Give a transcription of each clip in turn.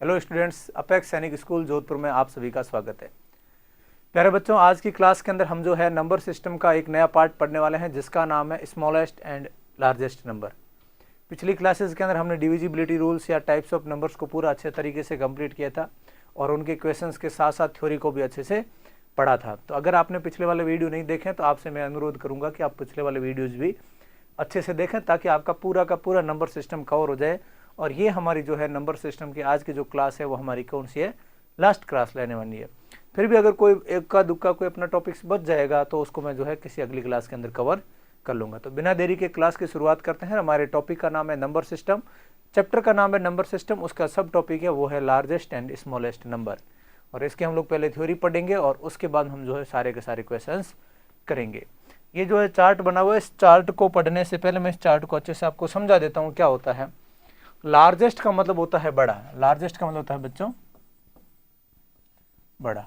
Hello students, apex सैनिक school Jodhpur में आप सभी का स्वागत है। प्यारे बच्चों, आज की क्लास के अंदर हम जो है नंबर सिस्टम का एक नया पार्ट पढ़ने वाले हैं जिसका नाम है स्मॉलेस्ट एंड लार्जेस्ट नंबर। पिछली क्लासेस के अंदर हमने डिविजिबिलिटी रूल्स या टाइप्स ऑफ नंबर्स को पूरा अच्छे तरीके से कंप्लीट किया था और उनके क्वेश्चंस के साथ साथ थ्योरी को भी अच्छे से पढ़ा था। तो अगर आपने पिछले वाले वीडियो नहीं देखे तो आपसे मैं अनुरोध करूँगा कि आप पिछले वाले वीडियोज़ भी अच्छे से देखें ताकि आपका पूरा का पूरा नंबर सिस्टम कवर हो जाए। और ये हमारी जो है नंबर सिस्टम की आज की जो क्लास है वो हमारी कौन सी है, लास्ट क्लास लेने वाली है। फिर भी अगर कोई इक्का दुक्का कोई अपना टॉपिक्स बच जाएगा तो उसको मैं जो है किसी अगली क्लास के अंदर कवर कर लूँगा। तो बिना देरी के क्लास की शुरुआत करते हैं। हमारे टॉपिक का नाम है नंबर सिस्टम, चैप्टर का नाम है नंबर सिस्टम, उसका सब टॉपिक है वो है लार्जेस्ट एंड स्मॉलेस्ट नंबर। और इसके हम लोग पहले थ्योरी पढ़ेंगे और उसके बाद हम जो है सारे के सारे क्वेश्चंस करेंगे। ये जो है चार्ट बना हुआ है, इस चार्ट को पढ़ने से पहले मैं इस चार्ट को अच्छे से आपको समझा देता हूँ क्या होता है। लार्जेस्ट का मतलब होता है बड़ा, लार्जेस्ट का मतलब होता है बच्चों बड़ा,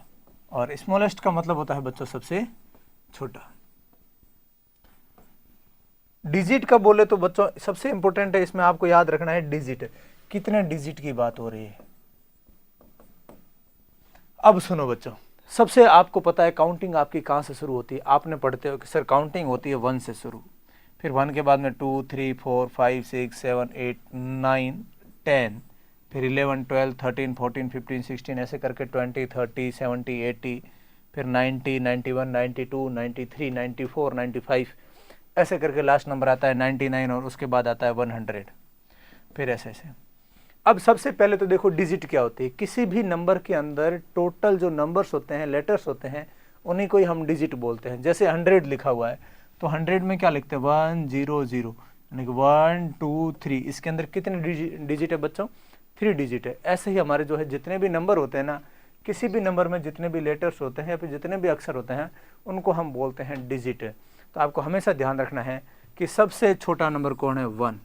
और स्मॉलेस्ट का मतलब होता है बच्चों सबसे छोटा। डिजिट का बोले तो बच्चों सबसे इंपॉर्टेंट है, इसमें आपको याद रखना है डिजिट, कितने डिजिट की बात हो रही है। अब सुनो बच्चों, सबसे आपको पता है काउंटिंग आपकी कहाँ से शुरू होती है। आपने पढ़ते हो कि सर काउंटिंग होती है 1 से शुरू, फिर 1 के बाद में 2 3 4 5 6 7 8 9 10, फिर 11 12 13 14 15 16 ऐसे करके 20 30 70 80, फिर 90 91 92 93 94 95 ऐसे करके लास्ट नंबर आता है 99 और उसके बाद आता है 100, फिर ऐसे ऐसे। अब सबसे पहले तो देखो डिजिट क्या होती है। किसी भी नंबर के अंदर टोटल जो नंबर्स होते हैं, लेटर्स होते हैं, उन्हीं को ही हम डिजिट बोलते हैं। जैसे 100 लिखा हुआ है तो 100 में क्या लिखते हैं 1 0 0, यानी कि 1 2 3। इसके अंदर कितने डिजिट है बच्चों? 3 डिजिट है। ऐसे ही हमारे जो है जितने भी नंबर होते हैं ना, किसी भी नंबर में जितने भी लेटर्स होते हैं या फिर जितने भी अक्षर होते हैं उनको हम बोलते हैं डिजिट। तो आपको हमेशा ध्यान रखना है कि सबसे छोटा नंबर कौन है? 1।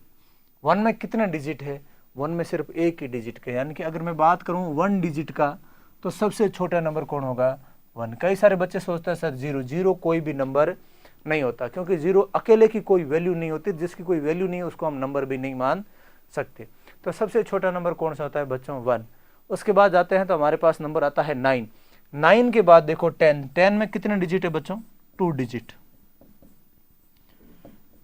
1 में कितने डिजिट है? 1 में सिर्फ एक ही डिजिट का, यानी कि अगर मैं बात करूं 1 डिजिट का तो सबसे छोटा नंबर कौन होगा? 1। कई सारे बच्चे सोचते हैं सर 0 0 कोई भी नंबर नहीं होता, क्योंकि 0 अकेले की कोई वैल्यू नहीं होती। जिसकी कोई वैल्यू नहीं है उसको हम नंबर भी नहीं मान सकते। तो सबसे छोटा नंबर कौन सा होता है बच्चों? 1। उसके बाद जाते हैं तो हमारे पास नंबर आता है 9। 9 के बाद देखो 10। 10 में कितने डिजिट है बच्चों? 2 डिजिट।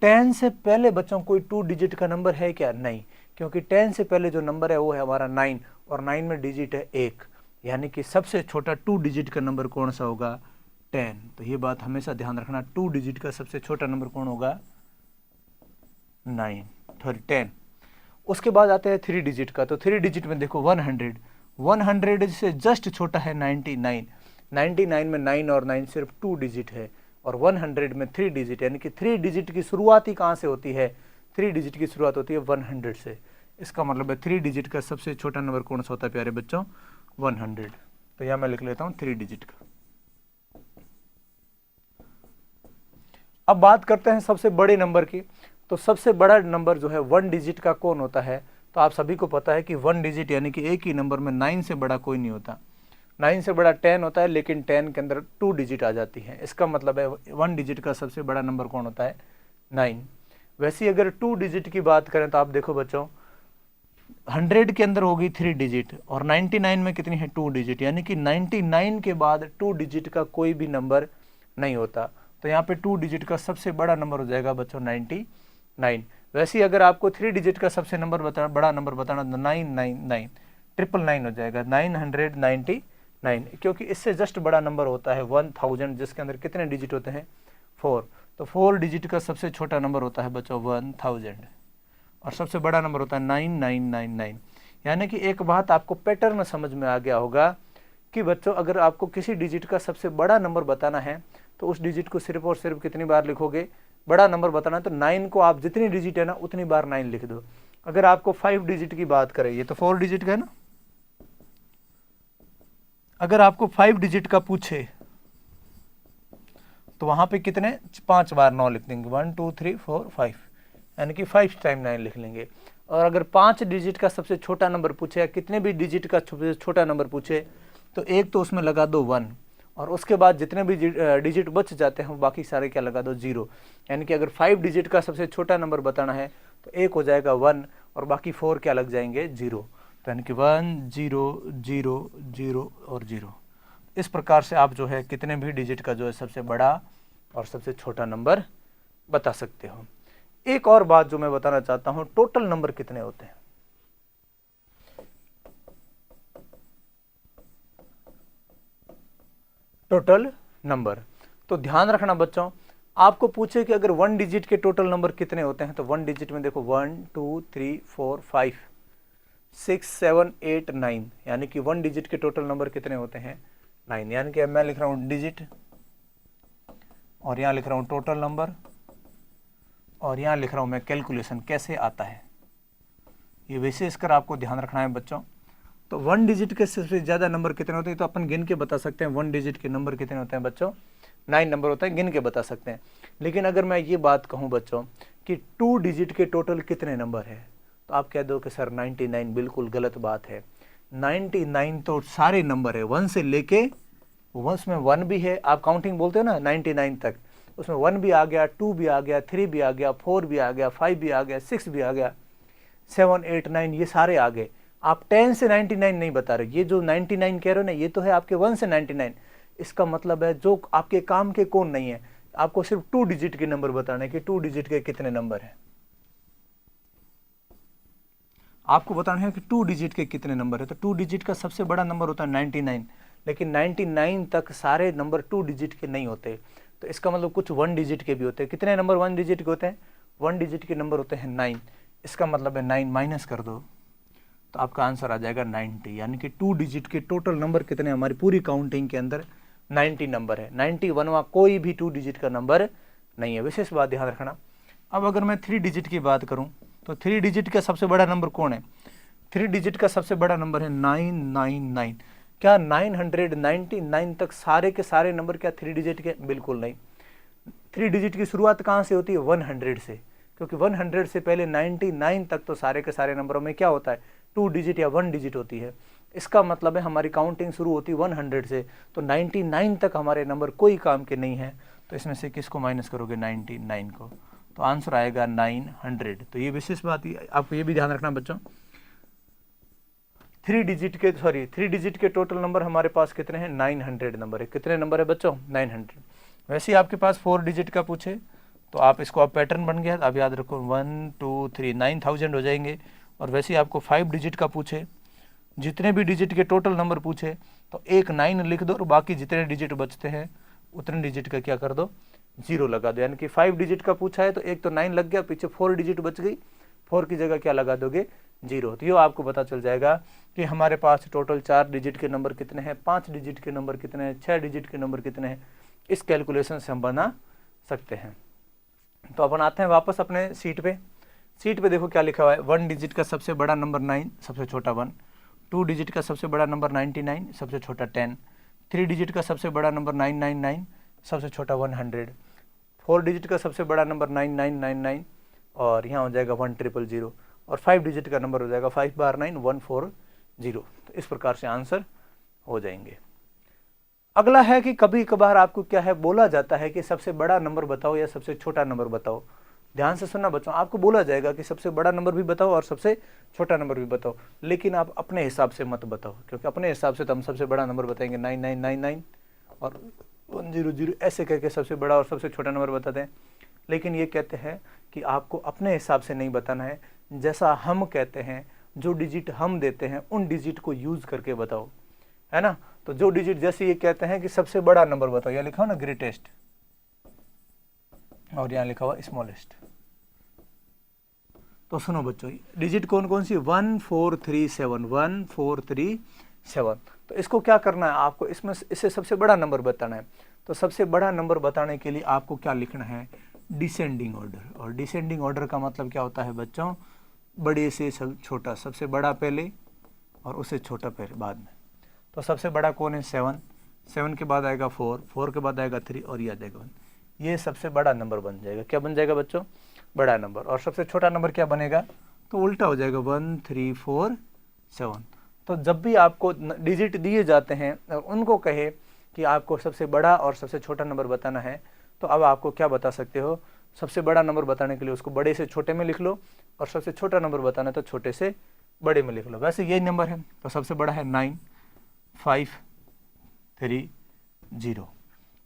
10 से पहले बच्चों कोई 2 डिजिट का नंबर है क्या? नहीं, क्योंकि 10 से पहले जो नंबर है वो है हमारा 9 और 9 में डिजिट है 1, यानी कि सबसे छोटा 2 डिजिट का नंबर कौन सा होगा? 10। तो ये बात हमेशा ध्यान रखना, 2 डिजिट का सबसे छोटा नंबर कौन होगा? 9 सॉरी 10। उसके बाद आते हैं 3 डिजिट का। तो 3 डिजिट में देखो 100। 100 से जस्ट छोटा है 99। 99 में 9 और 9 सिर्फ 2 डिजिट है और 100 में 3 डिजिट, यानी कि 3 डिजिट की शुरुआत ही कहाँ से होती है? 3 डिजिट की शुरुआत होती है 100 से। इसका मतलब है 3 डिजिट का सबसे छोटा नंबर कौन सा होता है प्यारे बच्चों? 100। तो यह मैं लिख लेता हूँ 3 डिजिट का। अब बात करते हैं सबसे बड़े नंबर की। तो सबसे बड़ा नंबर जो है 1 डिजिट का कौन होता है? तो आप सभी को पता है कि 1 डिजिट यानी कि एक ही नंबर में 9 से बड़ा कोई नहीं होता। 9 से बड़ा 10 होता है, लेकिन 10 के अंदर 2 डिजिट आ जाती है। इसका मतलब है 1 डिजिट का सबसे बड़ा नंबर कौन होता है? 9। वैसे ही अगर 2 डिजिट की बात करें तो आप देखो बच्चों 100 के अंदर होगी 3 डिजिट और 99 में कितनी है? 2 डिजिट, यानी कि 99 के बाद 2 डिजिट का कोई भी नंबर नहीं होता। तो यहाँ पे 2 डिजिट का सबसे बड़ा नंबर हो जाएगा बच्चों 99। वैसे ही अगर आपको 3 डिजिट का सबसे बड़ा नंबर बताना तो 999 999 हो जाएगा 999, क्योंकि इससे जस्ट बड़ा नंबर होता है 1000, जिसके अंदर कितने डिजिट होते हैं? 4। तो 4 डिजिट का सबसे छोटा नंबर होता है बच्चों 1000 और सबसे बड़ा नंबर होता है 9999। यानी कि एक बात आपको पैटर्न समझ में आ गया होगा कि बच्चों अगर आपको किसी डिजिट का सबसे बड़ा नंबर बताना है तो उस डिजिट को सिर्फ और सिर्फ कितनी बार लिखोगे? बड़ा नंबर बताना है तो 9 को आप जितनी डिजिट है ना उतनी बार 9 लिख दो। अगर आपको 5 डिजिट की बात करें, ये तो 4 डिजिट का है ना, अगर आपको 5 डिजिट का पूछे तो वहां पे कितने 5 बार 9 लिख देंगे, 1 2 3 4 5, यानी कि 5 टाइम 9 लिख लेंगे। और अगर 5 डिजिट का सबसे छोटा नंबर पूछे या कितने भी डिजिट का छोटा नंबर पूछे तो एक तो उसमें लगा दो 1 और उसके बाद जितने भी डिजिट बच जाते हैं बाकी सारे क्या लगा दो 0। यानी कि अगर 5 डिजिट का सबसे छोटा नंबर बताना है तो एक हो जाएगा 1 और बाकी 4 क्या लग जाएंगे? 0। तो यानी कि 1 0 0 0 और 0। इस प्रकार से आप जो है कितने भी डिजिट का जो है सबसे बड़ा और सबसे छोटा नंबर बता सकते हो। एक और बात जो मैं बताना चाहता हूं, टोटल नंबर कितने होते हैं। टोटल नंबर, तो ध्यान रखना बच्चों, आपको पूछे कि अगर 1 डिजिट के टोटल नंबर कितने होते हैं, तो 1 डिजिट में देखो 1 2 3 4 5 6 7 8 9, यानी कि 1 डिजिट के टोटल नंबर कितने होते हैं 9। यानी कि मैं लिख रहा हूं डिजिट और यहां लिख रहा हूं टोटल नंबर और यहां लिख रहा हूं मैं कैलकुलेशन कैसे आता है, ये विशेष कर आपको ध्यान रखना है बच्चों। तो 1 डिजिट के सबसे ज़्यादा नंबर कितने होते हैं, तो अपन गिन के बता सकते हैं 1 डिजिट के नंबर कितने होते हैं बच्चों, 9 नंबर होते हैं, गिन के बता सकते हैं। लेकिन अगर मैं ये बात कहूँ बच्चों कि 2 डिजिट के टोटल कितने नंबर है, तो आप कह दो कि सर 99, बिल्कुल गलत बात है। 99 तो सारे नंबर है, 1 से लेके, उसमें 1 भी है, आप काउंटिंग बोलते हो ना 99 तक, उसमें 1 भी आ गया, 2 भी आ गया, 3 भी आ गया, 4 भी आ गया, 5 भी आ गया, 6 भी आ गया, 7 8 9 ये सारे आ गए। आप 10 से 99 नहीं बता रहे, ये जो 99 कह रहे हो ना, ये तो है आपके 1 से 99। इसका मतलब है जो आपके काम के कौन नहीं है, आपको सिर्फ 2 डिजिट के नंबर बताने हैं कि 2 डिजिट के कितने नंबर हैं। आपको बताना है कि 2 डिजिट के कितने नंबर है, तो 2 डिजिट का सबसे बड़ा नंबर होता है 99, लेकिन 99 तक सारे नंबर 2 डिजिट के नहीं होते। तो इसका मतलब कुछ 1 डिजिट के भी होते हैं। कितने नंबर 1 डिजिट के होते हैं, 1 डिजिट के नंबर होते हैं 9। इसका मतलब है 9 माइनस कर दो तो आपका आंसर आ जाएगा 90। यानी कि 2 डिजिट के टोटल नंबर कितने, हमारी पूरी काउंटिंग के अंदर 90 नंबर है। 91वां कोई भी 2 डिजिट का नंबर नहीं है, विशेष बात ध्यान रखना। अब अगर मैं 3 डिजिट की बात करूं, तो 3 डिजिट का सबसे बड़ा नंबर कौन है, 3 डिजिट का सबसे बड़ा नंबर है 999। क्या 999 तक सारे के सारे नंबर क्या 3 डिजिट के, बिल्कुल नहीं। 3 डिजिट की शुरुआत कहाँ से होती है, 100 से, क्योंकि 100 से पहले 99 तक तो सारे के सारे नंबरों में क्या होता है 2 डिजिट या 1 डिजिट होती है। इसका मतलब है हमारी काउंटिंग शुरू होती है 100 से, तो 99 तक हमारे नंबर कोई काम के नहीं है। तो इसमें से किसको माइनस करोगे, 99 को, तो आंसर आएगा 900। तो ये विशेष बात आपको ये भी ध्यान रखना बच्चों। 3 डिजिट के टोटल नंबर हमारे पास कितने हैं, 900 नंबर है। कितने नंबर है बच्चों, 900। वैसे ही आपके पास 4 डिजिट का पूछे तो आप इसको आप पैटर्न बन गया, आप याद रखो 1 2 3 9000 हो जाएंगे। और वैसे ही आपको 5 डिजिट का पूछे, जितने भी डिजिट के टोटल नंबर पूछे तो एक 9 लिख दो और बाकी जितने डिजिट बचते हैं उतने डिजिट का क्या कर दो, 0 लगा दो। यानी कि 5 डिजिट का पूछा है तो एक तो 9 लग गया, पीछे 4 डिजिट बच गई, 4 की जगह क्या लगा दोगे, 0। तो ये आपको पता चल जाएगा कि हमारे पास टोटल 4 डिजिट के नंबर कितने हैं, 5 डिजिट के नंबर कितने हैं, 6 डिजिट के नंबर कितने हैं। इस कैलकुलेशन से हम बना सकते हैं। तो अपन आते हैं वापस अपने सीट पे। सीट पे देखो क्या लिखा हुआ है, 1 डिजिट का सबसे बड़ा नंबर 9, सबसे छोटा 1। 2 डिजिट का सबसे बड़ा नंबर 99, सबसे छोटा 10। 3 डिजिट का सबसे बड़ा नंबर 999, सबसे छोटा 100। 4 डिजिट का सबसे बड़ा नंबर 9999 और यहाँ हो जाएगा 1000। और 5 डिजिट का नंबर हो जाएगा 5 बार 9 140। तो इस प्रकार से आंसर हो जाएंगे। अगला है कि कभी कभार आपको क्या है बोला जाता है कि सबसे बड़ा नंबर बताओ या सबसे छोटा नंबर बताओ। ध्यान से सुनना बच्चों, आपको बोला जाएगा कि सबसे बड़ा नंबर भी बताओ और सबसे छोटा नंबर भी बताओ, लेकिन आप अपने हिसाब से मत बताओ, क्योंकि अपने हिसाब से तो हम सबसे बड़ा नंबर बताएंगे 9999 और 100 ऐसे करके सबसे बड़ा और सबसे छोटा नंबर बताते हैं। लेकिन ये कहते हैं कि आपको अपने हिसाब से नहीं बताना है, जैसा हम कहते हैं, जो डिजिट हम देते हैं उन डिजिट को यूज करके बताओ, है ना। तो जो डिजिट जैसे ये कहते हैं कि सबसे बड़ा नंबर बताओ, यहाँ लिखा हो ना ग्रेटेस्ट और यहाँ लिखा हुआ स्मॉलेस्ट। तो सुनो बच्चों, डिजिट कौन कौन सी, 1437 1437। तो इसको क्या करना है आपको, इसमें इससे सबसे बड़ा नंबर बताना है। तो सबसे बड़ा नंबर बताने के लिए आपको क्या लिखना है, डिसेंडिंग ऑर्डर। और डिसेंडिंग ऑर्डर का मतलब क्या होता है बच्चों, बड़े से सब छोटा, सबसे बड़ा पहले और उससे छोटा पहले बाद में। तो सबसे बड़ा कौन है, 7, 7 के बाद आएगा 4, 4 के बाद आएगा 3 और ये आ जाएगा 1। ये सबसे बड़ा नंबर बन जाएगा। क्या बन जाएगा बच्चों, बड़ा नंबर। और सबसे छोटा नंबर क्या बनेगा, तो उल्टा हो जाएगा 1347। तो जब भी आपको डिजिट दिए जाते हैं और उनको कहे कि आपको सबसे बड़ा और सबसे छोटा नंबर बताना है, तो अब आपको क्या बता सकते हो, सबसे बड़ा नंबर बताने के लिए उसको बड़े से छोटे में लिख लो और सबसे छोटा नंबर बताना है तो छोटे से बड़े में लिख लो। वैसे यही नंबर है तो सबसे बड़ा है 9530।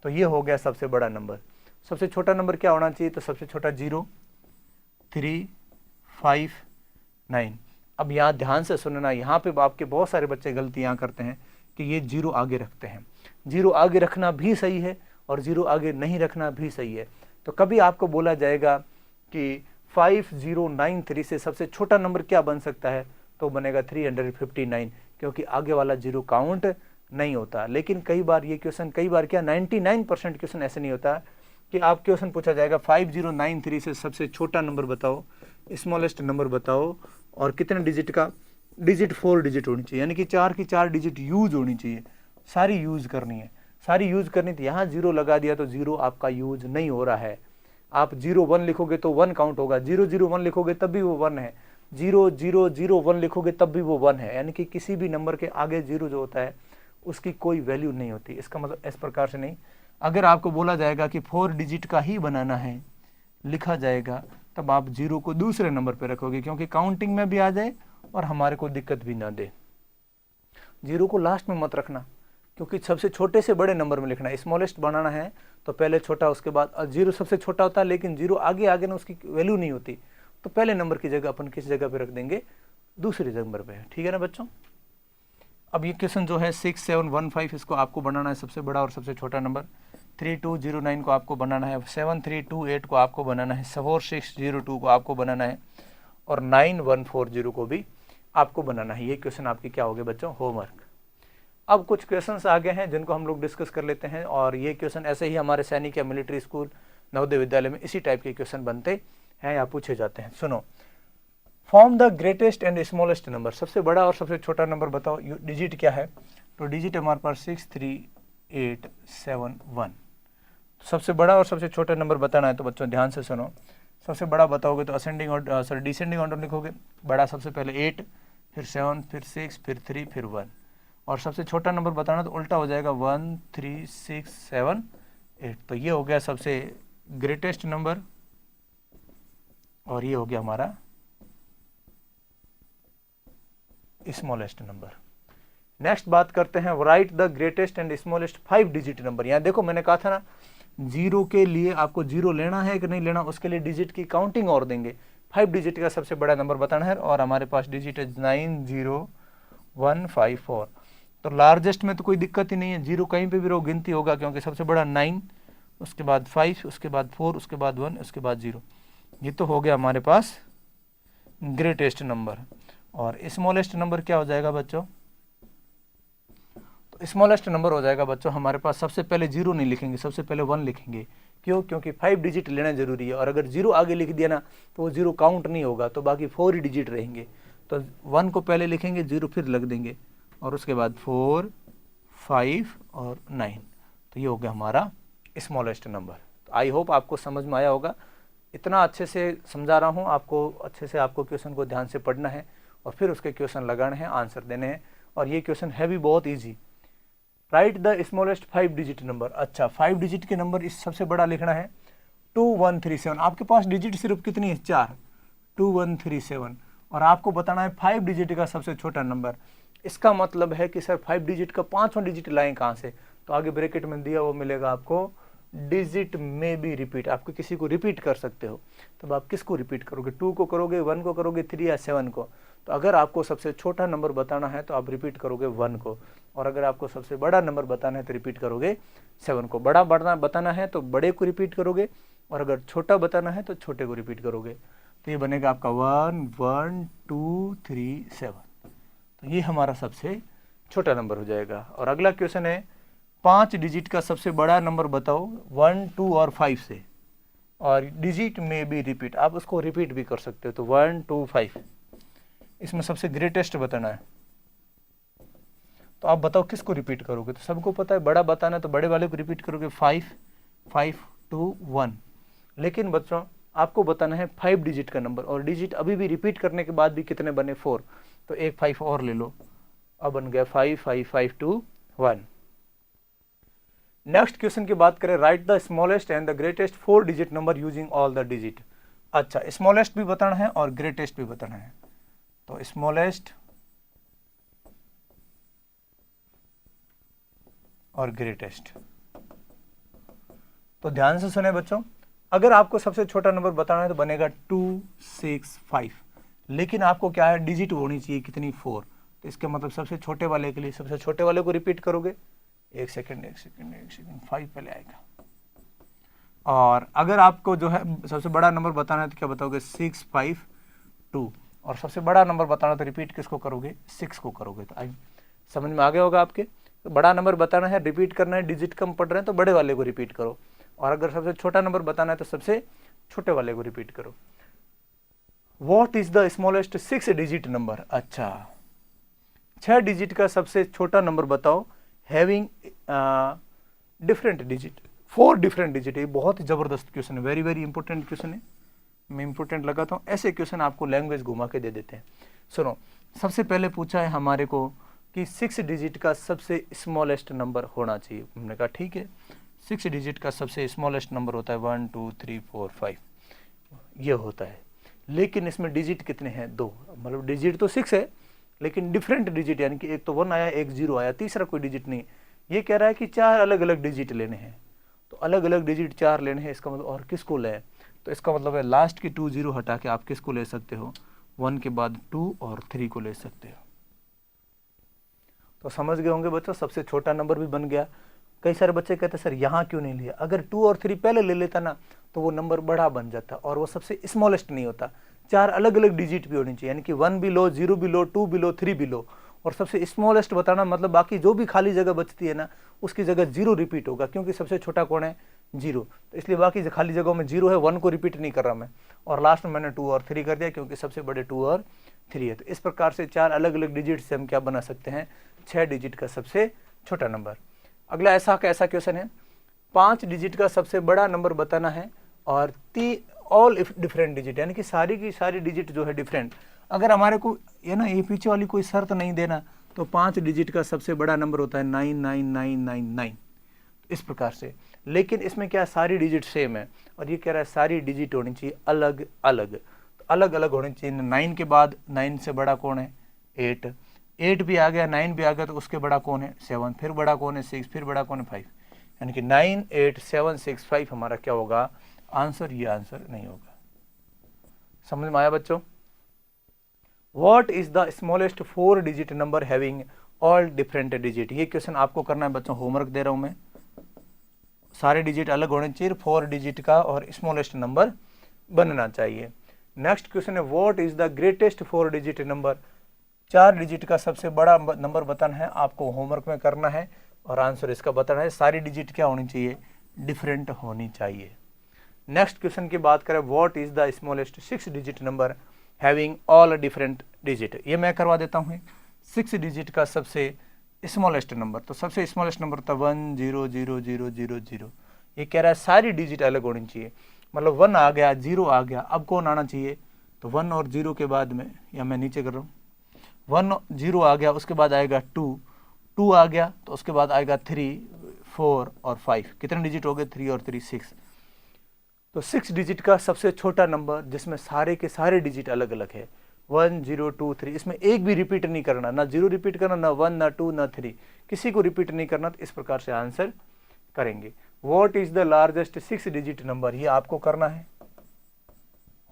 तो ये हो गया सबसे बड़ा नंबर। सबसे छोटा नंबर क्या होना चाहिए? तो सबसे छोटा 0359। अब यहाँ ध्यान से सुनना, यहाँ पे आपके बहुत सारे बच्चे गलतियाँ करते हैं कि ये 0 आगे रखते हैं। 0 आगे रखना भी सही है और 0 आगे नहीं रखना भी सही है। तो कभी आपको बोला जाएगा कि 5093 से सबसे छोटा नंबर क्या बन सकता है? तो बनेगा 359, क्योंकि आगे वाला 0 काउंट नहीं होता। लेकिन कई बार ये क्वेश्चन, कई बार क्या 99% क्वेश्चन ऐसे नहीं होता कि आप क्वेश्चन पूछा जाएगा 5093 से सबसे छोटा नंबर बताओ, स्मॉलेस्ट नंबर बताओ, और कितने डिजिट का? डिजिट 4 डिजिट होनी चाहिए, यानी कि 4 की 4 डिजिट यूज होनी चाहिए, सारी यूज करनी है, सारी यूज करनी थी। यहाँ 0 लगा दिया तो 0 आपका यूज नहीं हो रहा है। आप 01 लिखोगे तो 1 काउंट होगा, 001 लिखोगे तब भी वो 1 है, 0001 लिखोगे तब भी वो 1 है। यानी कि किसी भी नंबर के आगे 0 जो होता है उसकी कोई वैल्यू नहीं होती। इसका मतलब इस प्रकार से नहीं। अगर आपको बोला जाएगा कि 4 डिजिट का ही बनाना है, लिखा जाएगा, तब आप 0 को दूसरे नंबर पे रखोगे, क्योंकि काउंटिंग में भी आ जाए और हमारे को दिक्कत भी ना दे। 0 को लास्ट में मत रखना, क्योंकि सबसे छोटे से बड़े नंबर में लिखना है। स्मॉलेस्ट बनाना है तो पहले छोटा, उसके बाद 0 सबसे छोटा होता है, लेकिन 0 आगे आगे ना उसकी वैल्यू नहीं होती। तो पहले नंबर की जगह अपन किस जगह पे रख देंगे? दूसरे नंबर पे। ठीक है ना बच्चों? अब ये क्वेश्चन जो है 6715, इसको आपको बनाना है सबसे बड़ा और सबसे छोटा नंबर। 3209 को आपको बनाना है, 7328 को आपको बनाना है, 4602 को आपको बनाना है, और 9140 को भी आपको बनाना है। ये क्वेश्चन आपके क्या हो गए बच्चों? होमवर्क। अब कुछ क्वेश्चंस आ गए हैं जिनको हम लोग डिस्कस कर लेते हैं, और ये क्वेश्चन ऐसे ही हमारे सैनिक या मिलिट्री स्कूल, नवोदय विद्यालय में इसी टाइप के क्वेश्चन बनते हैं या पूछे जाते हैं। सुनो, form the greatest and smallest number. सबसे बड़ा और सबसे छोटा नंबर बताओ, डिजिट क्या है? तो डिजिट हमारे पास 63871। सबसे बड़ा और सबसे छोटा नंबर बताना है तो बच्चों ध्यान से सुनो। सबसे बड़ा बताओगे तो असेंडिंग और डिसेंडिंग ऑर्डर लिखोगे। बड़ा सबसे पहले 8, फिर 7, फिर 6, फिर 3, फिर 1। और सबसे छोटा नंबर बताना तो उल्टा हो जाएगा 1 3 6 7 8। तो ये हो गया सबसे ग्रेटेस्ट नंबर और ये हो गया हमारा स्मॉलेस्ट नंबर। नेक्स्ट बात करते हैं, right the greatest and smallest 5 digit number. यहाँ देखो मैंने कहा था ना, 0 के लिए आपको 0 लेना है कि नहीं लेना, उसके लिए डिजिट की काउंटिंग और देंगे। 5 डिजिट का सबसे बड़ा नंबर बताना है, और हमारे पास डिजिट है 90154। तो लार्जेस्ट में तो कोई दिक्कत ही नहीं है, 0 कहीं पे भी रहो गिनती होगा, क्योंकि सबसे बड़ा 9, उसके बाद 5, उसके बाद 4, उसके बाद 1, उसके बाद 0। ये तो हो गया हमारे पास ग्रेटेस्ट नंबर। और स्मॉलेस्ट नंबर क्या हो जाएगा बच्चों? तो स्मॉलेस्ट नंबर हो जाएगा बच्चों हमारे पास, सबसे पहले 0 नहीं लिखेंगे, सबसे पहले 1 लिखेंगे। क्यों? क्योंकि 5 डिजिट लेना जरूरी है, और अगर 0 आगे लिख दिया ना तो वो 0 काउंट नहीं होगा, तो बाकी 4 ही डिजिट रहेंगे। तो 1 को पहले लिखेंगे, 0 फिर लग देंगे, और उसके बाद 4, 5 और 9। तो ये हो गया हमारा स्मॉलेस्ट नंबर। तो आई होप आपको समझ में आया होगा। इतना अच्छे से समझा रहा हूँ आपको, अच्छे से आपको क्वेश्चन को ध्यान से पढ़ना है और फिर उसके क्वेश्चन लगाने हैं, आंसर देने हैं। और ये क्वेश्चन है भी बहुत easy. Right the smallest 5 digit number. अच्छा, 5 डिजिट के नंबर इस सबसे बड़ा लिखना है 2137। आपके पास डिजिट सिर्फ कितनी है? 4, 2137। और आपको बताना है 5 डिजिट का सबसे छोटा नंबर। इसका मतलब है कि सर 5 डिजिट का 5वां डिजिट लाएं कहाँ से? तो आगे ब्रैकेट में दिया वो मिलेगा आपको, डिजिट में भी रिपीट। आपको किसी को रिपीट कर सकते हो, तो आप किसको रिपीट करोगे? 2 को करोगे, 1 को करोगे, 3 या 7 को? तो अगर आपको सबसे छोटा नंबर बताना है तो आप रिपीट करोगे 1 को, और अगर आपको सबसे बड़ा नंबर बताना है तो रिपीट करोगे 7 को। बड़ा बताना है तो बड़े को रिपीट करोगे, और अगर छोटा बताना है तो छोटे को रिपीट करोगे। तो ये बनेगा आपका 1 1 2 3 7। तो ये हमारा सबसे छोटा नंबर हो जाएगा। और अगला क्वेश्चन है, 5 डिजिट का सबसे बड़ा नंबर बताओ 1 2 और 5 से, और डिजिट में भी रिपीट। आप उसको रिपीट भी कर सकते हो, तो 1 2 5। इसमें सबसे ग्रेटेस्ट बताना है, तो आप बताओ किसको रिपीट करोगे? तो सबको पता है बड़ा बताना है तो बड़े वाले को रिपीट करोगे, 5 5 2 1। लेकिन बच्चों आपको बताना है 5 डिजिट का नंबर, और डिजिट अभी भी रिपीट करने के बाद भी कितने बने? 4। तो एक 5 और ले लो, अब बन गया 5 5 5 2 1। नेक्स्ट क्वेश्चन की बात करें, right the smallest and the greatest 4 digit number using all the digit. अच्छा, स्मॉलेस्ट भी बताना है और ग्रेटेस्ट भी बताना है। तो स्मॉलेस्ट और ग्रेटेस्ट। तो ध्यान से सुने बच्चों, अगर आपको सबसे छोटा नंबर बताना है तो बनेगा 265, लेकिन आपको क्या है, डिजिट होनी चाहिए कितनी, 4। तो इसका मतलब सबसे छोटे वाले के लिए सबसे छोटे वाले को रिपीट करोगे, एक सेकंड 5 पहले आएगा। और अगर आपको जो है सबसे बड़ा नंबर बताना है तो क्या बताओगे, 652। और सबसे बड़ा नंबर बताना तो रिपीट किसको करोगे, 6 को करोगे। तो आई समझ में आ गया होगा आपके। तो बड़ा नंबर बताना है, रिपीट करना है, डिजिट कम पड़ रहे हैं तो बड़े वाले को रिपीट करो, और अगर सबसे छोटा नंबर बताना है तो सबसे छोटे वाले को रिपीट करो। What is the smallest 6 digit number. अच्छा, 6 डिजिट का सबसे छोटा नंबर बताओ, having different digit, 4 different digit. ये बहुत ही जबरदस्त क्वेश्चन है, वेरी वेरी इंपॉर्टेंट क्वेश्चन है। मैं इंपॉर्टेंट लगाता हूँ, ऐसे क्वेश्चन आपको लैंग्वेज घुमा के दे देते हैं। सुनो, सबसे पहले पूछा है हमारे को कि 6 डिजिट का सबसे स्मॉलेस्ट नंबर होना चाहिए। हमने कहा ठीक है, 6 डिजिट का सबसे स्मॉलेस्ट नंबर होता है 1 2 3 4 5, ये होता है। लेकिन इसमें डिजिट कितने हैं, 2। मतलब डिजिट तो 6 है, लेकिन डिफरेंट डिजिट, यानी कि एक तो 1 आया, एक 0 आया, तीसरा कोई डिजिट नहीं। ये कह रहा है कि 4 अलग अलग डिजिट लेने हैं। तो अलग अलग डिजिट 4 लेने हैं, इसका मतलब और किसको लें, तो इसका मतलब है लास्ट की 2 0 हटा के आप किसको ले सकते हो, 1 के बाद 2 और 3 को ले सकते हो। तो समझ गए होंगे बच्चों, सबसे छोटा नंबर भी बन गया। कई सारे बच्चे कहते हैं सर यहाँ क्यों नहीं लिया, अगर 2 और 3 पहले ले लेता ना तो वो नंबर बड़ा बन जाता और वो सबसे स्मॉलेस्ट नहीं होता। 4 अलग अलग डिजिट भी होनी चाहिए, यानी कि 1 भी लो, 0 भी लो, 2 भी लो, 3 भी लो, और सबसे स्मॉलेस्ट बताना, मतलब बाकी जो भी खाली जगह बचती है ना उसकी जगह 0 रिपीट होगा, क्योंकि सबसे छोटा कौन है, 0। तो इसलिए बाकी खाली जगहों में 0 है, 1 को रिपीट नहीं कर रहा मैं, और लास्ट में मैंने 2 और 3 कर दिया, क्योंकि सबसे बड़े 2 और 3 है। तो इस प्रकार से 4 अलग अलग डिजिट से हम क्या बना सकते हैं, 6 डिजिट का सबसे छोटा नंबर। अगला ऐसा क्वेश्चन है, 5 डिजिट का सबसे बड़ा नंबर बताना है, और ऑल डिफरेंट डिजिट, यानी कि सारी की सारी डिजिट जो है डिफरेंट। अगर हमारे को ये ना ये पीछे वाली कोई शर्त नहीं देना तो 5 डिजिट का सबसे बड़ा नंबर होता है 99999, इस प्रकार से। लेकिन इसमें क्या, सारी डिजिट सेम है, और ये कह रहा है सारी डिजिट होनी चाहिए अलग अलग, तो अलग अलग होनी चाहिए। 9 के बाद 9 से बड़ा कौन है, 8, 8 भी आ गया, 9 भी आ गया, तो उसके बड़ा कौन है, 7, फिर बड़ा कौन है, 6, फिर बड़ा कौन है, 5, यानी कि 9 8 7 6 5 हमारा क्या होगा आंसर, ये आंसर नहीं होगा। समझ में आया बच्चों। What is the smallest 4 digit number having all different digit. ये क्वेश्चन आपको करना है बच्चों, होमवर्क दे रहा हूं मैं। सारे डिजिट अलग होने चाहिए, 4 डिजिट का और स्मॉलेस्ट नंबर बनना चाहिए। नेक्स्ट क्वेश्चन है, what is the greatest 4 digit number. 4 digit का सबसे बड़ा नंबर बताना है, आपको होमवर्क में करना है, और आंसर इसका बताना है। सारी डिजिट क्या होनी चाहिए, डिफरेंट होनी चाहिए। नेक्स्ट क्वेश्चन की बात करें, what is the smallest 6 digit number having all different digit. ये मैं करवा देता हूँ। 6 डिजिट का सबसे स्मॉलेस्ट नंबर, तो सबसे स्मॉलेस्ट नंबर था 1 0 0 0 0 0। ये कह रहा है सारी डिजिट अलग होनी चाहिए, मतलब 1 आ गया, 0 आ गया, अब कौन आना चाहिए, तो 1 और 0 के बाद में, या मैं नीचे कर रहा हूँ, 1 0 आ गया, उसके बाद आएगा 2 2 आ गया, तो उसके बाद आएगा 3 4 और 5। कितने डिजिट हो गए, 3 और 3 6। तो 6 डिजिट का सबसे छोटा नंबर जिसमें सारे के सारे डिजिट अलग अलग है, 1 0 2 3। इसमें एक भी रिपीट नहीं करना, ना 0 रिपीट करना, ना 1 ना 2 ना 3, किसी को रिपीट नहीं करना। तो इस प्रकार से आंसर करेंगे। What is the largest 6 digit number, ये आपको करना है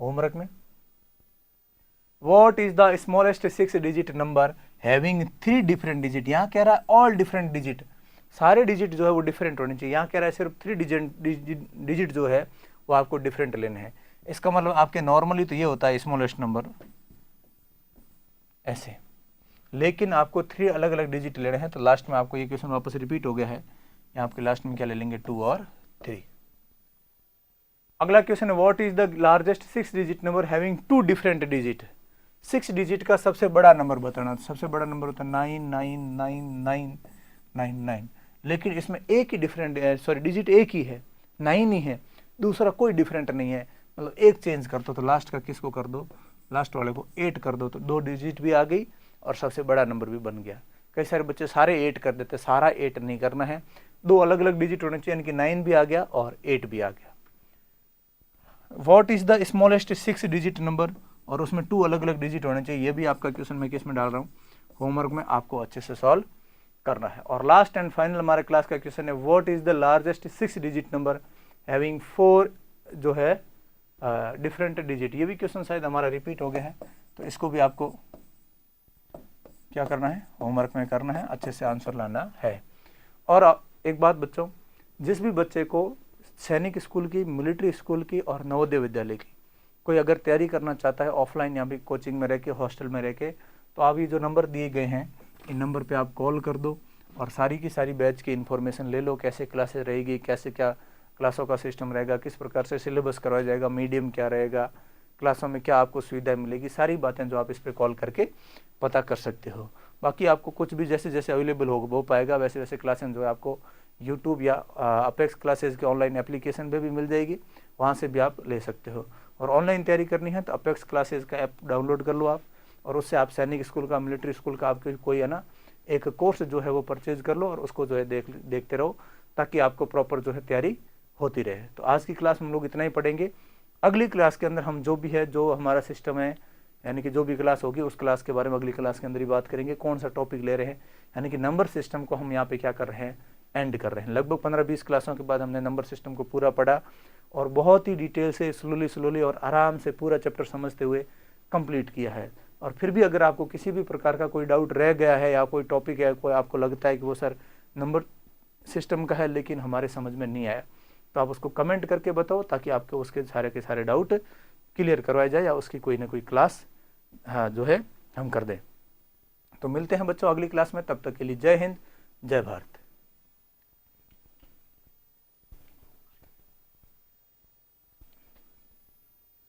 होमवर्क में। What is the smallest 6 digit number having 3 different digit. यहाँ कह रहा है ऑल डिफरेंट डिजिट, सारे डिजिट जो है वो डिफरेंट होने चाहिए। यहाँ कह रहा है सिर्फ 3 डिजिट जो है वो आपको डिफरेंट लेने हैं। इसका मतलब आपके नॉर्मली तो ये होता है स्मॉलेस्ट नंबर ऐसे, लेकिन आपको 3 अलग अलग डिजिट लेने हैं। तो लास्ट में आपको ये क्वेश्चन वापस रिपीट हो गया है, यहाँ आपके लास्ट में क्या ले लेंगे, 2 और 3। अगला क्वेश्चन है, what is the largest 6 digit number having 2 different digit. 6 digit का सबसे बड़ा नंबर बताना। सबसे बड़ा नंबर होता है 99999, लेकिन इसमें एक ही डिफरेंट, सॉरी डिजिट एक ही है, 9 ही है, दूसरा कोई डिफरेंट नहीं है। मतलब एक चेंज कर दो, तो लास्ट का किसको कर दो, लास्ट वाले को 8 कर दो, तो 2 डिजिट भी आ गई और सबसे बड़ा नंबर भी बन गया। कई सारे बच्चे सारे 8 कर देते, सारा 8 नहीं करना है, 2 अलग अलग डिजिट होने चाहिए, यानी कि 9 भी आ गया और 8 भी आ गया। What is the smallest 6 digit number. और उसमें 2 अलग अलग डिजिट होने चाहिए। ये भी आपका क्वेश्चन मैं किस में डाल रहा हूँ, होमवर्क में आपको अच्छे से सॉल्व करना है। और लास्ट एंड फाइनल हमारे क्लास का क्वेश्चन है, what is the largest 6 digit number having 4 जो है डिफरेंट डिजिट। ये भी क्वेश्चन शायद हमारा रिपीट हो गया है, तो इसको भी आपको क्या करना है, होमवर्क में करना है, अच्छे से आंसर लाना है। और एक बात बच्चों, जिस भी बच्चे को सैनिक स्कूल की, मिलिट्री स्कूल की और नवोदय विद्यालय की कोई अगर तैयारी करना चाहता है ऑफलाइन या भी कोचिंग में रह के, हॉस्टल में रह के, तो आप ये जो नंबर दिए गए हैं इन नंबर पे आप कॉल कर दो और सारी की सारी बैच की इन्फॉर्मेशन ले लो, कैसे क्लासेस रहेगी, कैसे क्या क्लासों का सिस्टम रहेगा, किस प्रकार से सिलेबस करवाया जाएगा, मीडियम क्या रहेगा, क्लासों में क्या आपको सुविधाएं मिलेगी, सारी बातें जो आप इस पर कॉल करके पता कर सकते हो। बाकी आपको कुछ भी जैसे जैसे अवेलेबल हो पाएगा वैसे वैसे क्लासेस जो है आपको यूट्यूब या अपेक्स क्लासेस के ऑनलाइन एप्लीकेशन पे भी मिल जाएगी, वहाँ से भी आप ले सकते हो। और ऑनलाइन तैयारी करनी है तो अपेक्स क्लासेस का ऐप डाउनलोड कर लो आप, और उससे आप सैनिक स्कूल का, मिलिट्री स्कूल का आपके कोई है ना एक कोर्स जो है वो परचेज कर लो और उसको जो है देखते रहो, ताकि आपको प्रॉपर जो है तैयारी होती रहे। तो आज की क्लास में हम लोग इतना ही पढ़ेंगे। अगली क्लास के अंदर हम जो भी है, जो हमारा सिस्टम है, यानी कि जो भी क्लास होगी उस क्लास के बारे में अगली क्लास के अंदर ही बात करेंगे। कौन सा टॉपिक ले रहे हैं, यानी कि नंबर सिस्टम को हम यहाँ पे क्या कर रहे हैं, एंड कर रहे हैं। लगभग 15-20 क्लासों के बाद हमने नंबर सिस्टम को पूरा पढ़ा और बहुत ही डिटेल से स्लोली और आराम से पूरा चैप्टर समझते हुए कंप्लीट किया है। और फिर भी अगर आपको किसी भी प्रकार का कोई डाउट रह गया है या कोई टॉपिक है, कोई आपको लगता है कि वो सर नंबर सिस्टम का है लेकिन हमारे समझ में नहीं आया, तो आप उसको कमेंट करके बताओ, ताकि आपको उसके सारे के सारे डाउट क्लियर करवाया जाए या उसकी कोई ना कोई क्लास जो है हम कर दें। तो मिलते हैं बच्चों अगली क्लास में, तब तक के लिए जय हिंद, जय भारत।